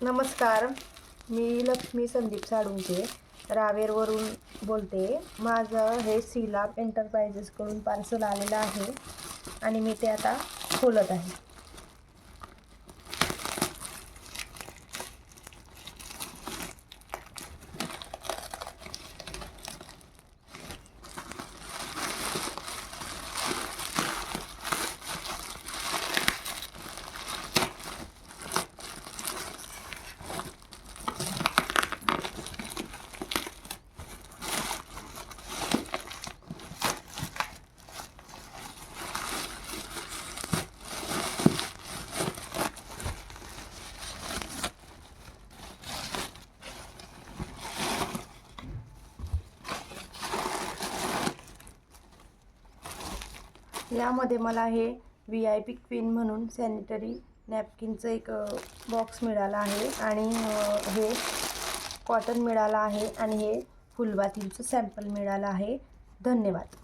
नमस्कार, मी लक्ष्मी संदीप साळुंखे रावेरवरून बोलते. माझं हे सीलाप एंटरप्राइजेसकडून पार्सल आलेलं आहे आणि मी ते आता खोलत आहे. यामध्ये मला हे VIP क्वीन म्हणून सॅनिटरी नॅपकिनचं एक बॉक्स मिळाला आहे आणि हे कॉटन मिळालं आहे आणि हे फुलबातीचं सॅम्पल मिळालं आहे. धन्यवाद.